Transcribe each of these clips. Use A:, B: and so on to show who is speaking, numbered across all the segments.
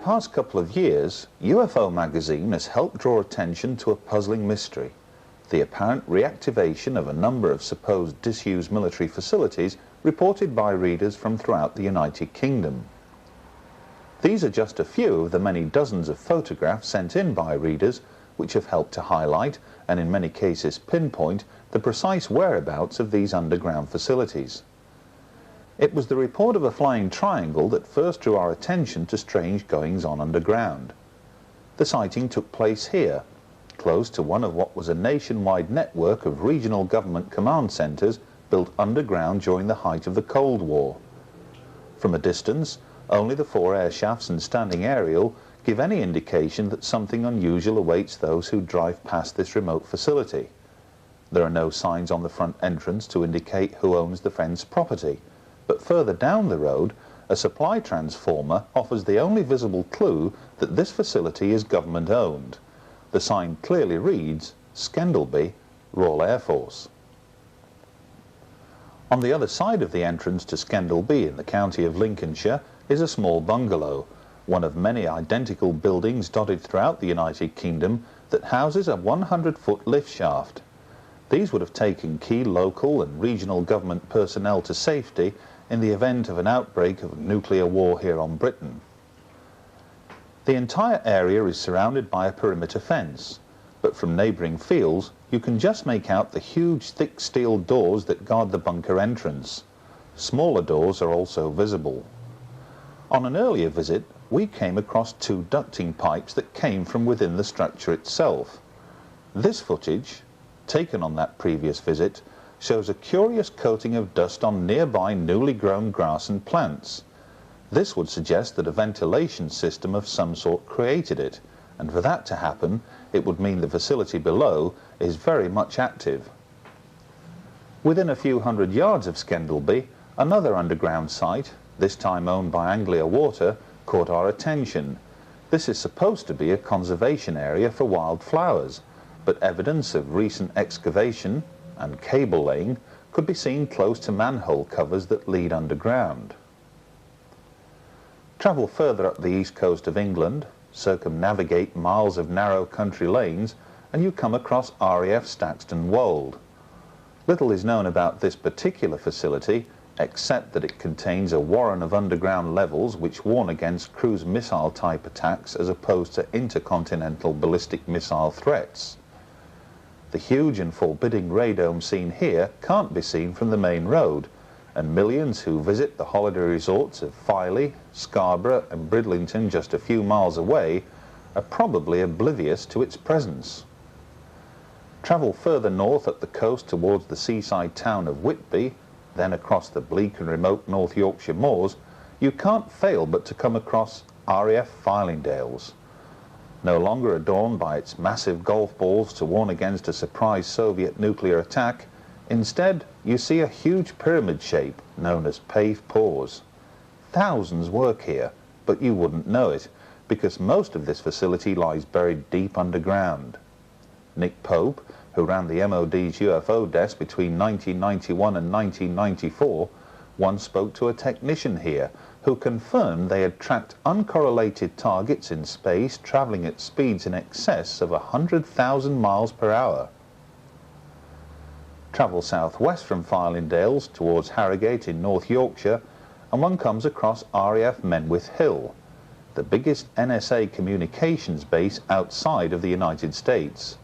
A: past couple of years, UFO magazine has helped draw attention to a puzzling mystery: the apparent reactivation of a number of supposed disused military facilities reported by readers from throughout the United Kingdom. These are just a few of the many dozens of photographs sent in by readers which have helped to highlight, and in many cases pinpoint, the precise whereabouts of these underground facilities. It was the report of a flying triangle that first drew our attention to strange goings-on underground. The sighting took place here, close to one of what was a nationwide network of regional government command centres built underground during the height of the Cold War. From a distance, only the 4 air shafts and standing aerial give any indication that something unusual awaits those who drive past this remote facility. There are no signs on the front entrance to indicate who owns the fenced property, but further down the road, a supply transformer offers the only visible clue that this facility is government-owned. The sign clearly reads, Schendelby, Royal Air Force. On the other side of the entrance to Schendelby in the county of Lincolnshire is a small bungalow, one of many identical buildings dotted throughout the United Kingdom that houses a 100-foot lift shaft. These would have taken key local and regional government personnel to safety in the event of an outbreak of nuclear war here on Britain. The entire area is surrounded by a perimeter fence, but from neighbouring fields you can just make out the huge thick steel doors that guard the bunker entrance. Smaller doors are also visible. On an earlier visit, we came across 2 ducting pipes that came from within the structure itself. This footage, taken on that previous visit, shows a curious coating of dust on nearby newly grown grass and plants. This would suggest that a ventilation system of some sort created it, and for that to happen, it would mean the facility below is very much active. Within a few hundred yards of Schendelby, another underground site, this time owned by Anglia Water, caught our attention. This is supposed to be a conservation area for wildflowers, but evidence of recent excavation and cable laying could be seen close to manhole covers that lead underground. Travel further up the east coast of England, circumnavigate miles of narrow country lanes, and you come across RAF Staxton Wold. Little is known about this particular facility, except that it contains a warren of underground levels which warn against cruise missile type attacks as opposed to intercontinental ballistic missile threats. The huge and forbidding radome seen here can't be seen from the main road, and millions who visit the holiday resorts of Filey, Scarborough and Bridlington just a few miles away are probably oblivious to its presence. Travel further north up the coast towards the seaside town of Whitby, then across the bleak and remote North Yorkshire moors, you can't fail but to come across RAF Fylingdales. No longer adorned by its massive golf balls to warn against a surprise Soviet nuclear attack, instead you see a huge pyramid shape known as paved pores. Thousands work here, but you wouldn't know it, because most of this facility lies buried deep underground. Nick Pope, who ran the MOD's UFO desk between 1991 and 1994, once spoke to a technician here who confirmed they had tracked uncorrelated targets in space travelling at speeds in excess of 100,000 miles per hour. Travel southwest from Fylingdales towards Harrogate in North Yorkshire, and one comes across RAF Menwith Hill, the biggest NSA communications base outside of the United States.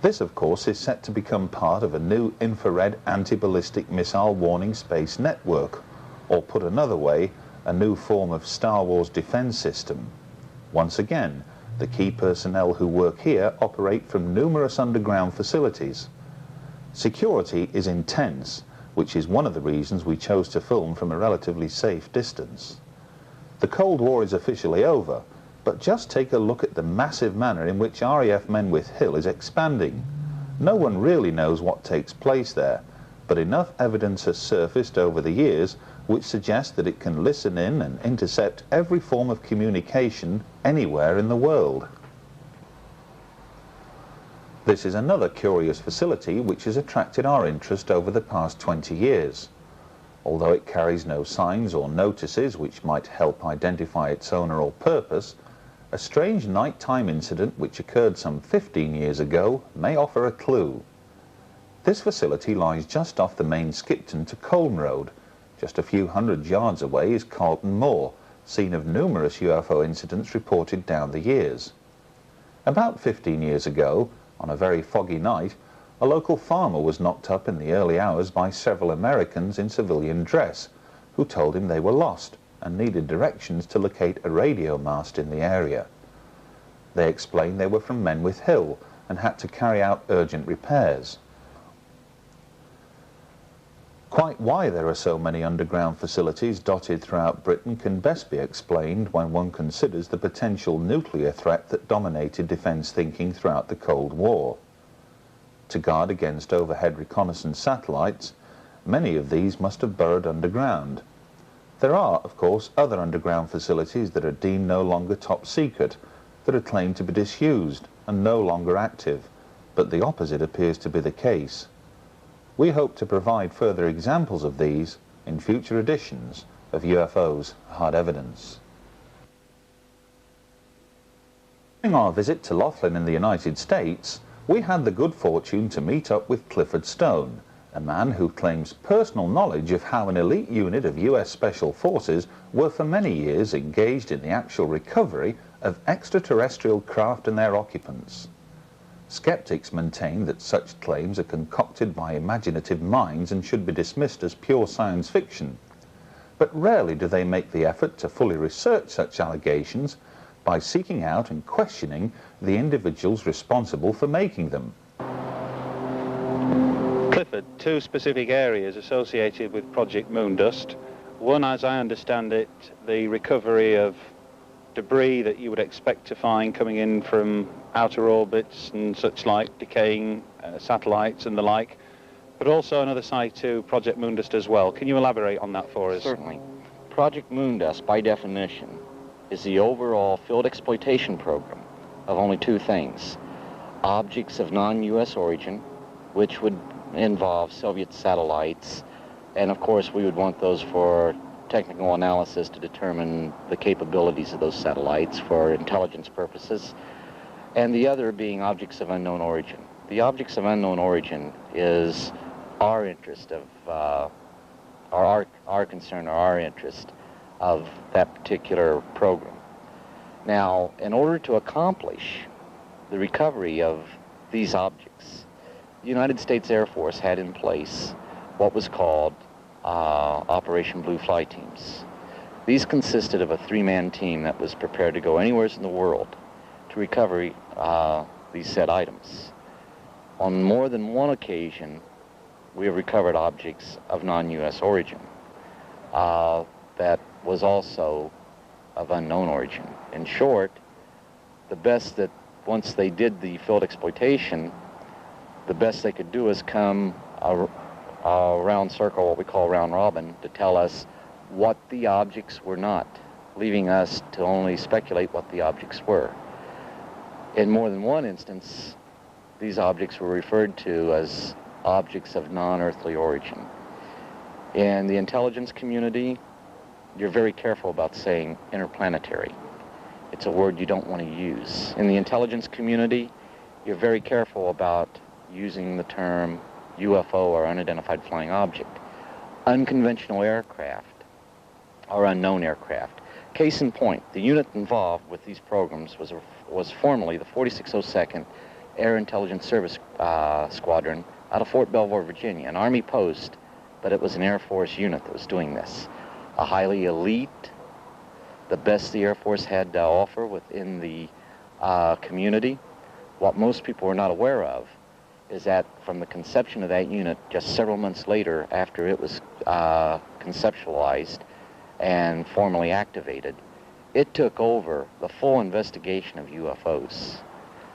A: This, of course, is set to become part of a new infrared anti-ballistic missile warning space network, or put another way, a new form of Star Wars defense system. Once again, the key personnel who work here operate from numerous underground facilities. Security is intense, which is one of the reasons we chose to film from a relatively safe distance. The Cold War is officially over, but just take a look at the massive manner in which RAF Menwith Hill is expanding. No one really knows what takes place there, but enough evidence has surfaced over the years which suggests that it can listen in and intercept every form of communication anywhere in the world. This is another curious facility which has attracted our interest over the past 20 years. Although it carries no signs or notices which might help identify its owner or purpose, a strange nighttime incident which occurred some 15 years ago may offer a clue. This facility lies just off the main Skipton to Colne Road. Just a few hundred yards away is Carlton Moor, scene of numerous UFO incidents reported down the years. About 15 years ago, on a very foggy night, a local farmer was knocked up in the early hours by several Americans in civilian dress, who told him they were lost and needed directions to locate a radio mast in the area. They explained they were from Menwith Hill and had to carry out urgent repairs. Quite why there are so many underground facilities dotted throughout Britain can best be explained when one considers the potential nuclear threat that dominated defence thinking throughout the Cold War. To guard against overhead reconnaissance satellites, many of these must have burrowed underground. There are, of course, other underground facilities that are deemed no longer top secret, that are claimed to be disused and no longer active, but the opposite appears to be the case. We hope to provide further examples of these in future editions of UFO's Hard Evidence. During our visit to Laughlin in the United States, we had the good fortune to meet up with Clifford Stone, a man who claims personal knowledge of how an elite unit of US Special Forces were for many years engaged in the actual recovery of extraterrestrial craft and their occupants. Skeptics maintain that such claims are concocted by imaginative minds and should be dismissed as pure science fiction. But rarely do they make the effort to fully research such allegations by seeking out and questioning the individuals responsible for making them.
B: Clifford, two specific areas associated with Project Moondust. One, as I understand it, the recovery of debris that you would expect to find coming in from outer orbits and such like, decaying satellites and the like, but also another side to Project Moondust as well. Can you elaborate on that for us?
C: Certainly. Project Moondust, by definition, is the overall field exploitation program of only two things: objects of non-U.S. origin, which would involve Soviet satellites, and of course we would want those for technical analysis to determine the capabilities of those satellites for intelligence purposes, and the other being objects of unknown origin. The objects of unknown origin is our interest of, our concern or our interest of that particular program. Now, in order to accomplish the recovery of these objects, the United States Air Force had in place what was called Operation Blue Fly Teams. These consisted of a three-man team that was prepared to go anywhere in the world to recover these said items. On more than one occasion, we have recovered objects of non-U.S. origin that was also of unknown origin. In short, the best that once they did the field exploitation, the best they could do is come a round circle, what we call round robin, to tell us what the objects were not, leaving us to only speculate what the objects were. In more than one instance, these objects were referred to as objects of non-earthly origin. In the intelligence community, you're very careful about saying interplanetary. It's a word you don't want to use. In the intelligence community, you're very careful about using the term UFO or unidentified flying object. Unconventional aircraft or unknown aircraft. Case in point, the unit involved with these programs was formerly the 4602nd Air Intelligence Service Squadron out of Fort Belvoir, Virginia, an Army post, but it was an Air Force unit that was doing this. A highly elite, the best the Air Force had to offer within the community. What most people were not aware of is that from the conception of that unit, just several months later, after it was conceptualized and formally activated, it took over the full investigation of UFOs.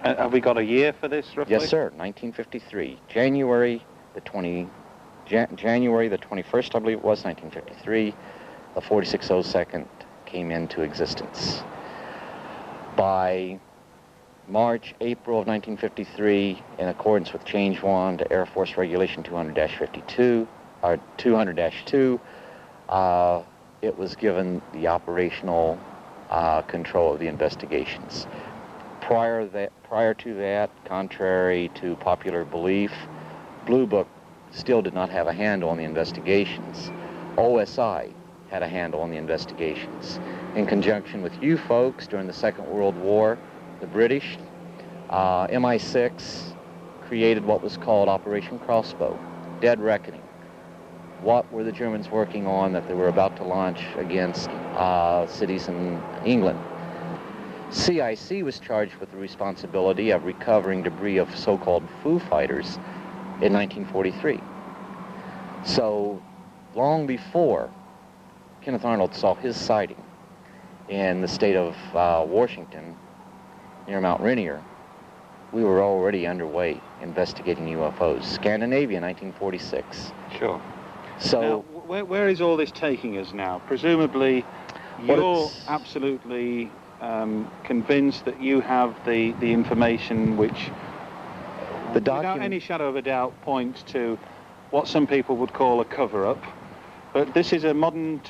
B: Have we got a year for this, roughly?
C: Yes, sir, 1953. January the 21st, I believe it was, 1953, the 4602nd came into existence. By March, April of 1953, in accordance with Change 1 to Air Force Regulation 200-52, or 200-2, it was given the operational control of the investigations. Prior to that, contrary to popular belief, Blue Book still did not have a handle on the investigations. OSI had a handle on the investigations. In conjunction with you folks during the Second World War, the British, MI6 created what was called Operation Crossbow, Dead Reckoning. What were the Germans working on that they were about to launch against cities in England? CIC was charged with the responsibility of recovering debris of so-called Foo Fighters in 1943. So long before Kenneth Arnold saw his sighting in the state of Washington near Mount Rainier, we were already underway investigating UFOs. Scandinavia, 1946.
B: Sure.
C: So
B: now, where is all this taking us now? Presumably, you're absolutely convinced that you have the information which, without any shadow of a doubt, points to what some people would call a cover-up. But this is a modern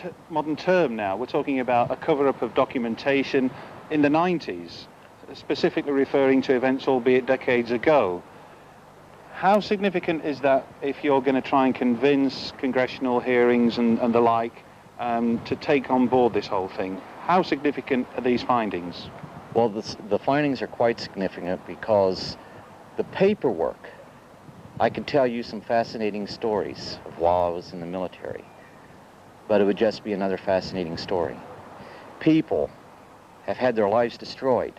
B: term now. We're talking about a cover-up of documentation in the 90s, specifically referring to events, albeit decades ago. How significant is that if you're going to try and convince congressional hearings and the like to take on board this whole thing? How significant are these findings?
C: Well, the findings are quite significant because the paperwork, I could tell you some fascinating stories of while I was in the military, but it would just be another fascinating story. People have had their lives destroyed,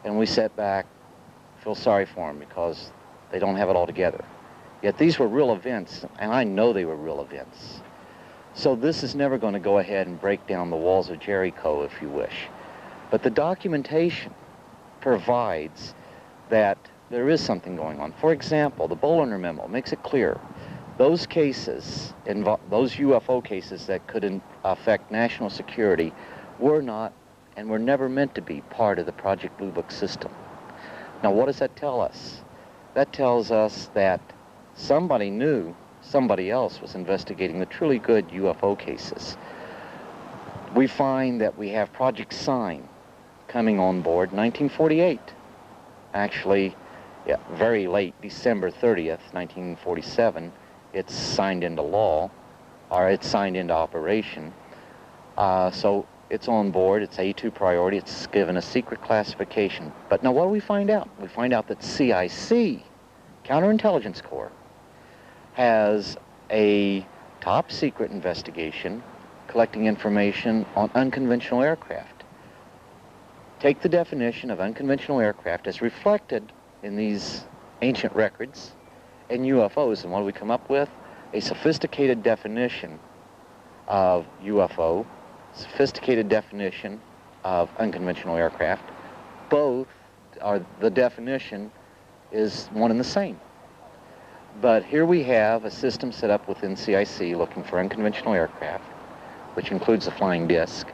C: and we sit back, feel sorry for them because they don't have it all together. Yet these were real events, and I know they were real events. So this is never going to go ahead and break down the walls of Jericho, if you wish. But the documentation provides that there is something going on. For example, the Bollinger Memo makes it clear those cases, those UFO cases that could affect national security were not and were never meant to be part of the Project Blue Book system. Now, what does that tell us? That tells us that somebody knew somebody else was investigating the truly good UFO cases. We find that we have Project Sign coming on board in 1948. Actually, yeah, very late, December 30th, 1947, it's signed into law, or it's signed into operation. So it's on board, it's A2 priority, it's given a secret classification. But now what do we find out? We find out that CIC, Counterintelligence Corps, has a top secret investigation collecting information on unconventional aircraft. Take the definition of unconventional aircraft as reflected in these ancient records and UFOs, and what do we come up with? A sophisticated definition of UFO, sophisticated definition of unconventional aircraft. Both are, the definition is one and the same. But here we have a system set up within CIC looking for unconventional aircraft, which includes the flying disc,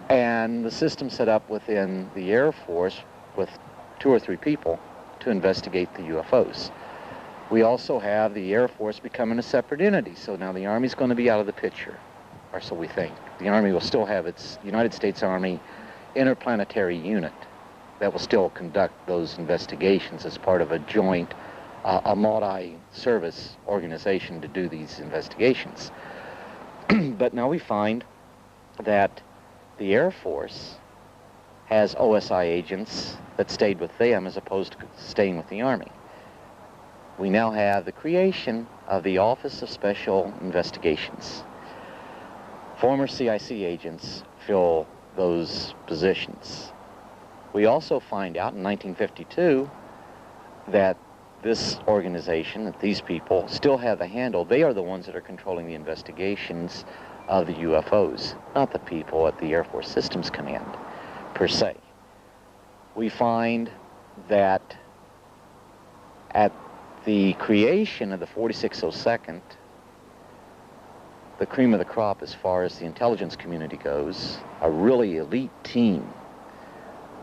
C: and the system set up within the Air Force with 2 or 3 people to investigate the UFOs. We also have the Air Force becoming a separate entity, so now the Army's going to be out of the picture, or so we think. The Army will still have its United States Army interplanetary unit that will still conduct those investigations as part of a joint, a multi-service organization to do these investigations. But now we find that the Air Force has OSI agents that stayed with them as opposed to staying with the Army. We now have the creation of the Office of Special Investigations. Former CIC agents fill those positions. We also find out in 1952 that this organization, that these people still have the handle. They are the ones that are controlling the investigations of the UFOs, not the people at the Air Force Systems Command, per se. We find that at the creation of the 4602nd, the cream of the crop as far as the intelligence community goes, a really elite team,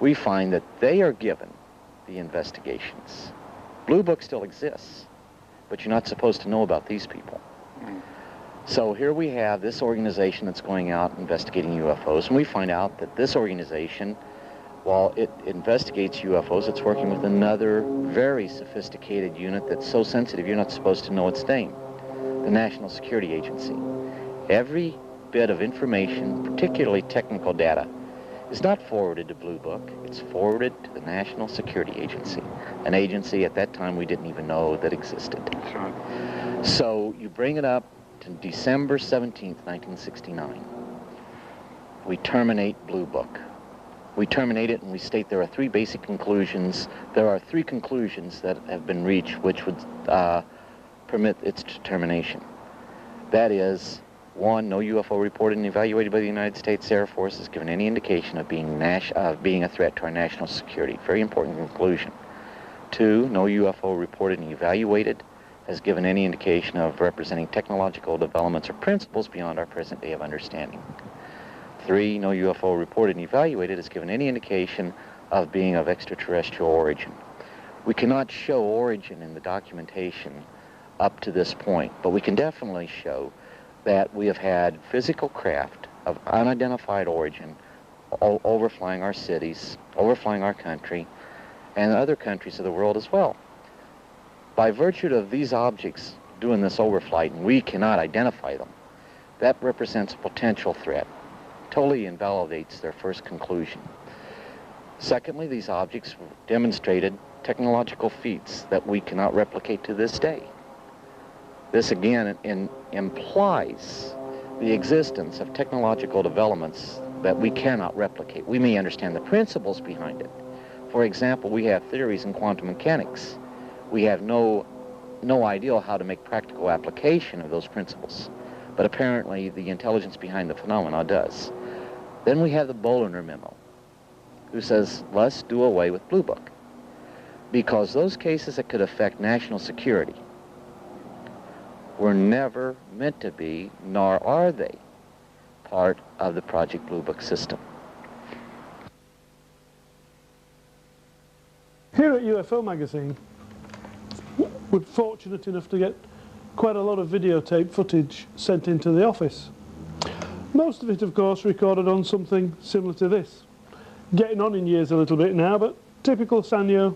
C: we find that they are given the investigations. Blue Book still exists, but you're not supposed to know about these people. So here we have this organization that's going out investigating UFOs, and we find out that this organization, while it investigates UFOs, it's working with another very sophisticated unit that's so sensitive you're not supposed to know its name, the National Security Agency. Every bit of information, particularly technical data, is not forwarded to Blue Book, it's forwarded to the National Security Agency, an agency at that time we didn't even know that existed.
B: That's right.
C: So you bring it up to December 17th, 1969. We terminate Blue Book. We terminate it and we state there are three basic conclusions. There are three conclusions that have been reached which would permit its termination. That is, one, no UFO reported and evaluated by the United States Air Force has given any indication of being a threat to our national security. Very important conclusion. Two, no UFO reported and evaluated has given any indication of representing technological developments or principles beyond our present day of understanding. Three, no UFO reported and evaluated has given any indication of being of extraterrestrial origin. We cannot show origin in the documentation up to this point, but we can definitely show that we have had physical craft of unidentified origin overflying our cities, overflying our country, and other countries of the world as well. By virtue of these objects doing this overflight, and we cannot identify them, that represents a potential threat. Totally invalidates their first conclusion. Secondly, these objects demonstrated technological feats that we cannot replicate to this day. This again implies the existence of technological developments that we cannot replicate. We may understand the principles behind it. For example, we have theories in quantum mechanics. We have no idea how to make practical application of those principles, but apparently the intelligence behind the phenomena does. Then we have the Bollinger Memo, who says, let's do away with Blue Book, because those cases that could affect national security were never meant to be, nor are they, part of the Project Blue Book system.
D: Here at UFO Magazine, we're fortunate enough to get quite a lot of videotape footage sent into the office. Most of it, of course, recorded on something similar to this. Getting on in years a little bit now, but typical Sanyo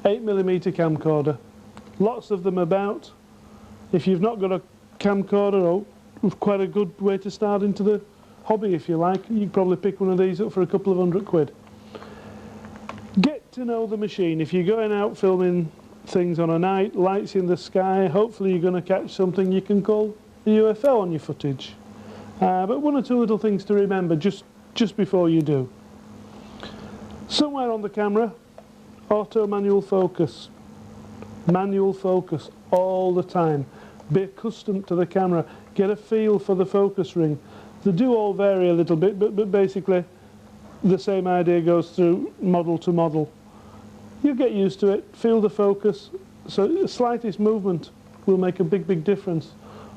D: 8mm camcorder. Lots of them about. If you've not got a camcorder, or quite a good way to start into the hobby, if you like, you can probably pick one of these up for a couple of £100. Get to know the machine. If you're going out filming things on a night, lights in the sky, hopefully you're going to catch something you can call a UFO on your footage. But one or two little things to remember just before you do. Somewhere on the camera, auto manual focus. Manual focus all the time. Be accustomed to the camera. Get a feel for the focus ring. They do all vary a little bit, but basically the same idea goes through model to model. You get used to it, feel the focus, so the slightest movement will make a big difference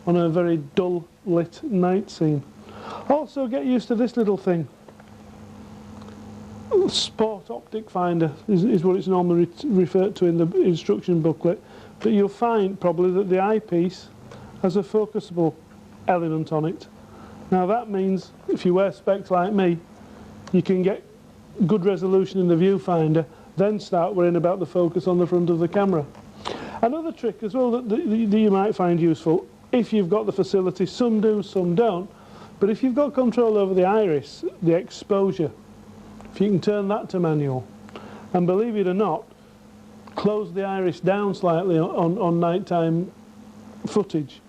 D: on a very dull lit night scene. Also get used to this little thing. Sport optic finder is what it's normally referred to in the instruction booklet, but you'll find probably that the eyepiece has a focusable element on it. Now that means if you wear specs like me, you can get good resolution in the viewfinder, then start worrying about the focus on the front of the camera. Another trick as well that you might find useful, if you've got the facility, some do, some don't, but if you've got control over the iris, the exposure, if you can turn that to manual, and believe it or not, close the iris down slightly on nighttime footage.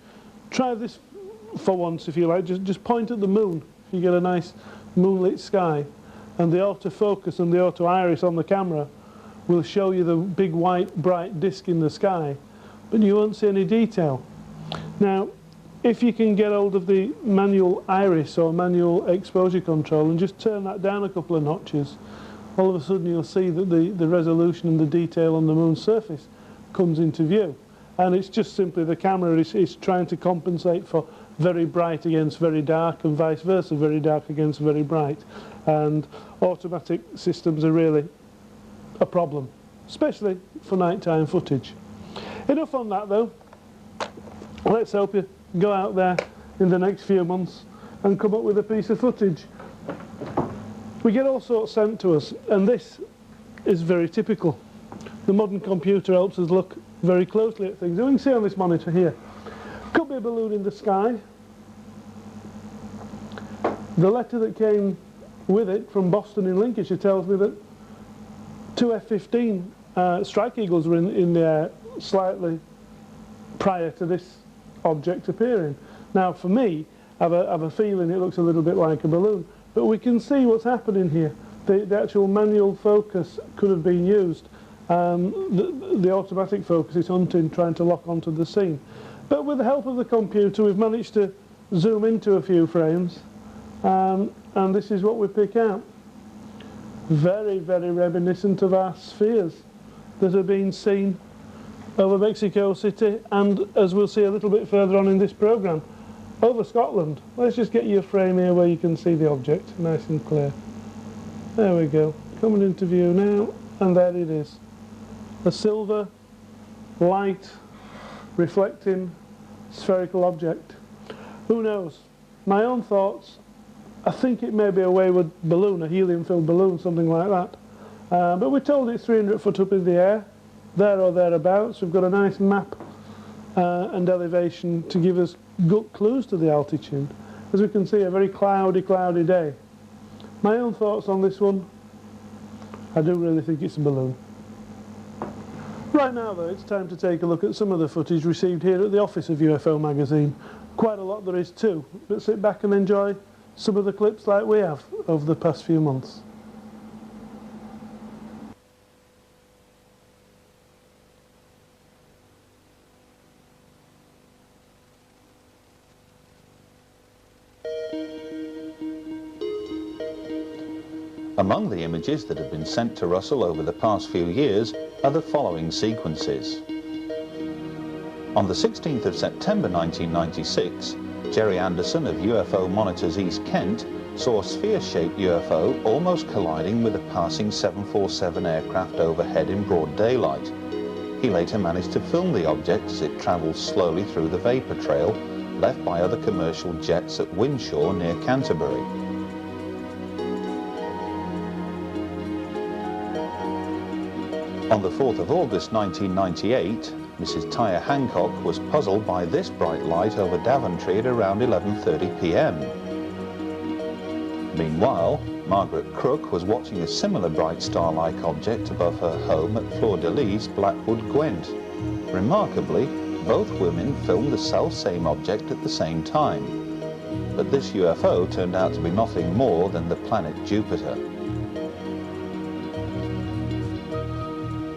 D: Try this for once if you like, just point at the moon if you get a nice moonlit sky, and the autofocus and the auto iris on the camera will show you the big white bright disc in the sky, but you won't see any detail. Now if you can get hold of the manual iris or manual exposure control and just turn that down a couple of notches, all of a sudden you'll see that the resolution and the detail on the moon's surface comes into view. And it's just simply the camera is trying to compensate for very bright against very dark and vice versa, very dark against very bright. And automatic systems are really a problem, especially for nighttime footage. Enough on that though. Let's hope you go out there in the next few months and come up with a piece of footage. We get all sorts sent to us, and this is very typical. The modern computer helps us look very closely at things. And we can see on this monitor here, could be a balloon in the sky. The letter that came with it from Boston in Lincolnshire tells me that 2 F-15 Strike Eagles were in the air slightly prior to this object appearing. Now for me, I have a feeling it looks a little bit like a balloon, but we can see what's happening here. The actual manual focus could have been used. The automatic focus is hunting, trying to lock onto the scene. But with the help of the computer, we've managed to zoom into a few frames, and this is what we pick out. Very, very reminiscent of our spheres that have been seen over Mexico City, and as we'll see a little bit further on in this programme, over Scotland. Let's just get you a frame here where you can see the object nice and clear. There we go, coming into view now, and there it is. A silver, light, reflecting, spherical object. Who knows? My own thoughts, I think it may be a wayward balloon, a helium-filled balloon, something like that. But we're told it's 300 foot up in the air, there or thereabouts. We've got a nice map and elevation to give us good clues to the altitude. As we can see, a very cloudy day. My own thoughts on this one, I do really think it's a balloon. Right now though, it's time to take a look at some of the footage received here at the office of UFO magazine. Quite a lot there is too, but sit back and enjoy some of the clips like we have over the past few months.
A: Among the images that have been sent to Russell over the past few years are the following sequences. On the 16th of September 1996, Jerry Anderson of UFO Monitors East Kent saw a sphere-shaped UFO almost colliding with a passing 747 aircraft overhead in broad daylight. He later managed to film the object as it travelled slowly through the vapour trail left by other commercial jets at Windshaw near Canterbury. On the 4th of August 1998, Mrs. Tyre Hancock was puzzled by this bright light over Daventry at around 11:30 p.m. Meanwhile, Margaret Crook was watching a similar bright star-like object above her home at Fleur-de-Lys, Blackwood, Gwent. Remarkably, both women filmed the self-same object at the same time. But this UFO turned out to be nothing more than the planet Jupiter.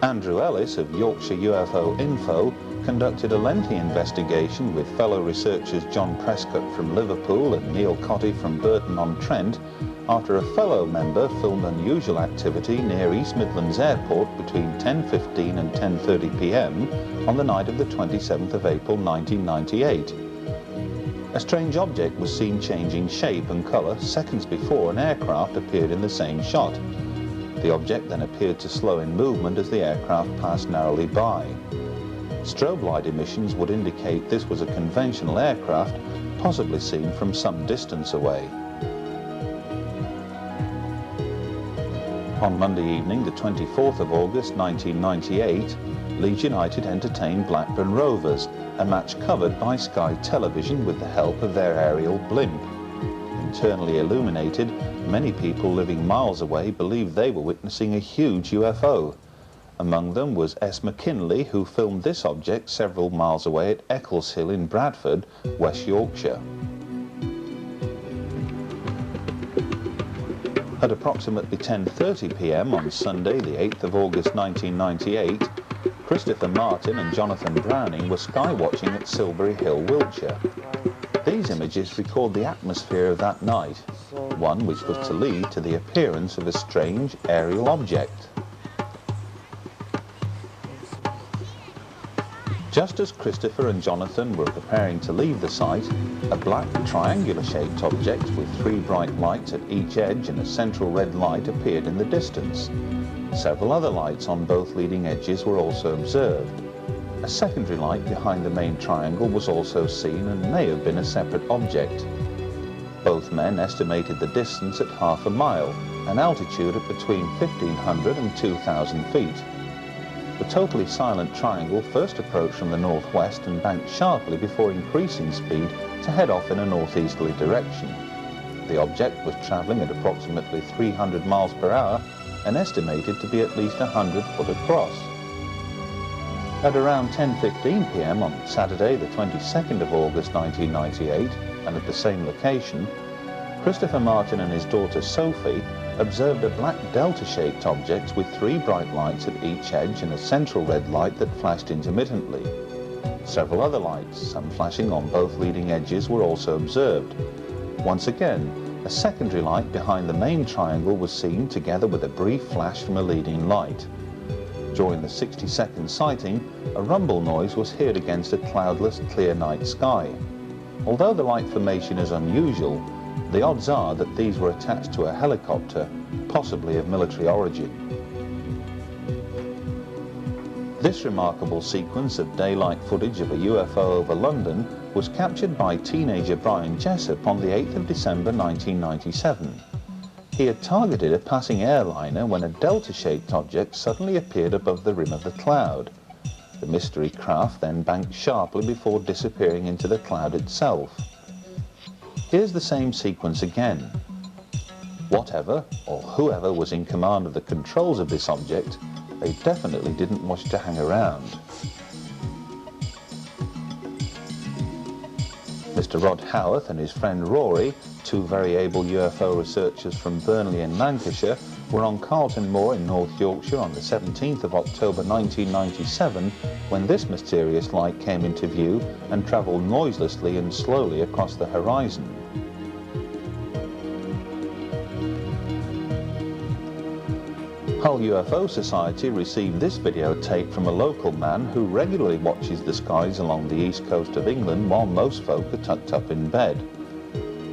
A: Andrew Ellis of Yorkshire UFO Info conducted a lengthy investigation with fellow researchers John Prescott from Liverpool and Neil Cotty from Burton-on-Trent after a fellow member filmed unusual activity near East Midlands Airport between 10:15 and 10:30 p.m. on the night of the 27th of April 1998. A strange object was seen changing shape and colour seconds before an aircraft appeared in the same shot. The object then appeared to slow in movement as the aircraft passed narrowly by. Strobe light emissions would indicate this was a conventional aircraft, possibly seen from some distance away. On Monday evening, the 24th of August 1998, Leeds United entertained Blackburn Rovers, a match covered by Sky Television with the help of their aerial blimp. Internally illuminated, many people living miles away believed they were witnessing a huge UFO. Among them was S. McKinley, who filmed this object several miles away at Eccleshill in Bradford, West Yorkshire. At approximately 10:30 p.m. on Sunday, the 8th of August 1998, Christopher Martin and Jonathan Browning were skywatching at Silbury Hill, Wiltshire. These images record the atmosphere of that night, one which was to lead to the appearance of a strange aerial object. Just as Christopher and Jonathan were preparing to leave the site, a black triangular-shaped object with 3 bright lights at each edge and a central red light appeared in the distance. Several other lights on both leading edges were also observed. A secondary light behind the main triangle was also seen and may have been a separate object. Both men estimated the distance at half a mile and altitude at between 1,500 and 2,000 feet. The totally silent triangle first approached from the northwest and banked sharply before increasing speed to head off in a northeasterly direction. The object was travelling at approximately 300 miles per hour and estimated to be at least 100 foot across. At around 10:15 p.m. on Saturday, the 22nd of August 1998, and at the same location, Christopher Martin and his daughter Sophie observed a black delta-shaped object with 3 bright lights at each edge and a central red light that flashed intermittently. Several other lights, some flashing on both leading edges, were also observed. Once again, a secondary light behind the main triangle was seen together with a brief flash from a leading light. During the 60-second sighting, a rumble noise was heard against a cloudless, clear night sky. Although the light formation is unusual, the odds are that these were attached to a helicopter, possibly of military origin. This remarkable sequence of daylight footage of a UFO over London was captured by teenager Brian Jessup on the 8th of December 1997. He had targeted a passing airliner when a delta-shaped object suddenly appeared above the rim of the cloud. The mystery craft then banked sharply before disappearing into the cloud itself. Here's the same sequence again. Whatever or whoever was in command of the controls of this object, they definitely didn't wish to hang around. Mr. Rod Howarth and his friend Rory, 2 very able UFO researchers from Burnley in Lancashire, were on Carlton Moor in North Yorkshire on the 17th of October 1997 when this mysterious light came into view and travelled noiselessly and slowly across the horizon. Hull UFO Society received this videotape from a local man who regularly watches the skies along the east coast of England while most folk are tucked up in bed.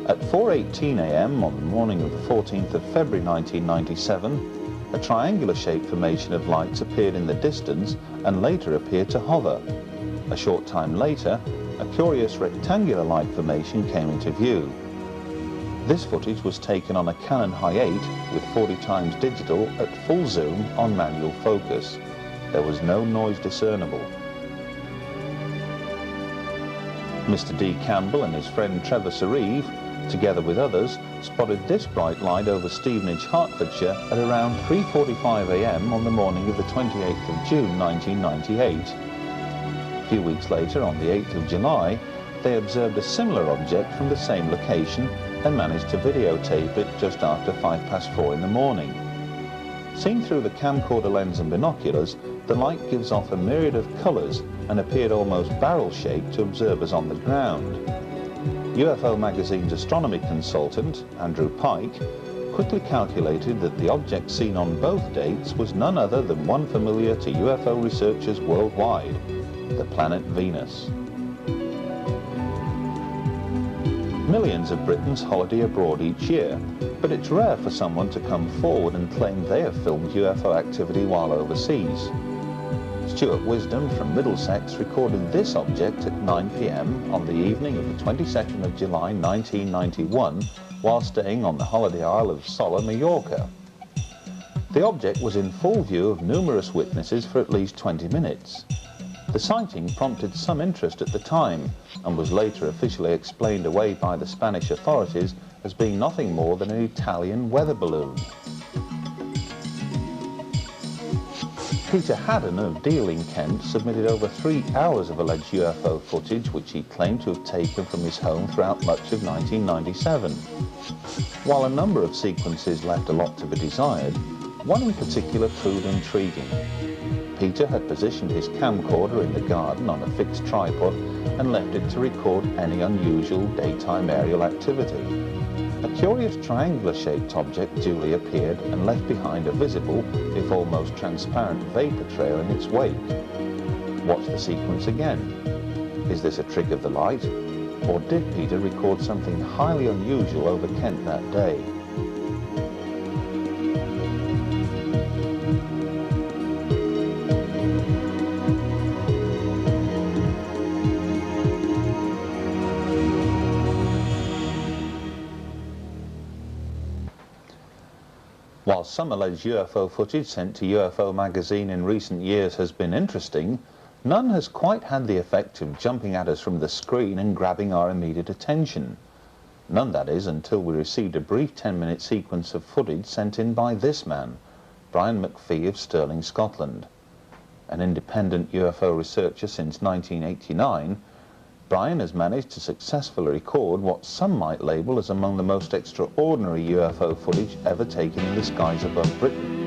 A: At 4:18 a.m. on the morning of the 14th of February 1997, a triangular-shaped formation of lights appeared in the distance and later appeared to hover. A short time later, a curious rectangular light formation came into view. This footage was taken on a Canon Hi8 with 40x digital at full zoom on manual focus. There was no noise discernible. Mr. D. Campbell and his friend Trevor Sereve, together with others, spotted this bright light over Stevenage, Hertfordshire at around 3:45 a.m. on the morning of the 28th of June 1998. A few weeks later, on the 8th of July, they observed a similar object from the same location and managed to videotape it just after 4:05 in the morning. Seen through the camcorder lens and binoculars, the light gives off a myriad of colours and appeared almost barrel-shaped to observers on the ground. UFO Magazine's astronomy consultant, Andrew Pike, quickly calculated that the object seen on both dates was none other than one familiar to UFO researchers worldwide, the planet Venus. Millions of Britons holiday abroad each year, but it's rare for someone to come forward and claim they have filmed UFO activity while overseas. Stuart Wisdom from Middlesex recorded this object at 9 p.m. on the evening of the 22nd of July 1991 while staying on the holiday isle of Sola, Mallorca. The object was in full view of numerous witnesses for at least 20 minutes. The sighting prompted some interest at the time and was later officially explained away by the Spanish authorities as being nothing more than an Italian weather balloon. Peter Haddon of Deal in Kent submitted over 3 hours of alleged UFO footage which he claimed to have taken from his home throughout much of 1997. While a number of sequences left a lot to be desired, one in particular proved intriguing. Peter had positioned his camcorder in the garden on a fixed tripod and left it to record any unusual daytime aerial activity. A curious triangular-shaped object duly appeared and left behind a visible, if almost transparent, vapour trail in its wake. Watch the sequence again. Is this a trick of the light? Or did Peter record something highly unusual over Kent that day? While some alleged UFO footage sent to UFO magazine in recent years has been interesting, none has quite had the effect of jumping at us from the screen and grabbing our immediate attention. None, that is, until we received a brief 10-minute sequence of footage sent in by this man, Brian McPhee of Stirling, Scotland. An independent UFO researcher since 1989, Brian has managed to successfully record what some might label as among the most extraordinary UFO footage ever taken in the skies above Britain.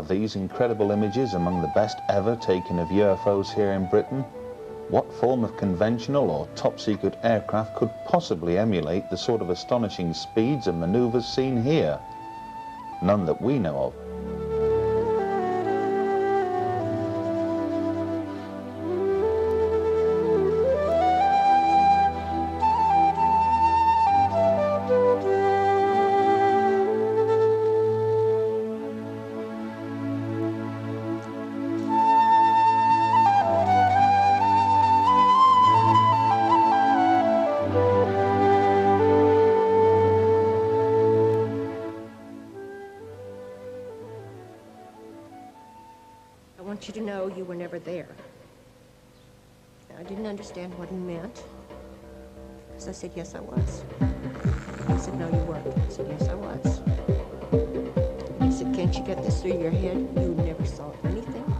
A: Are these incredible images among the best ever taken of UFOs here in Britain? What form of conventional or top-secret aircraft could possibly emulate the sort of astonishing speeds and maneuvers seen here? None that we know of.
E: I want you to know you were never there. I didn't understand what he meant. So I said, yes, I was. He said, no, you weren't. I said, yes, I was. He said, can't you get this through your head? You never saw anything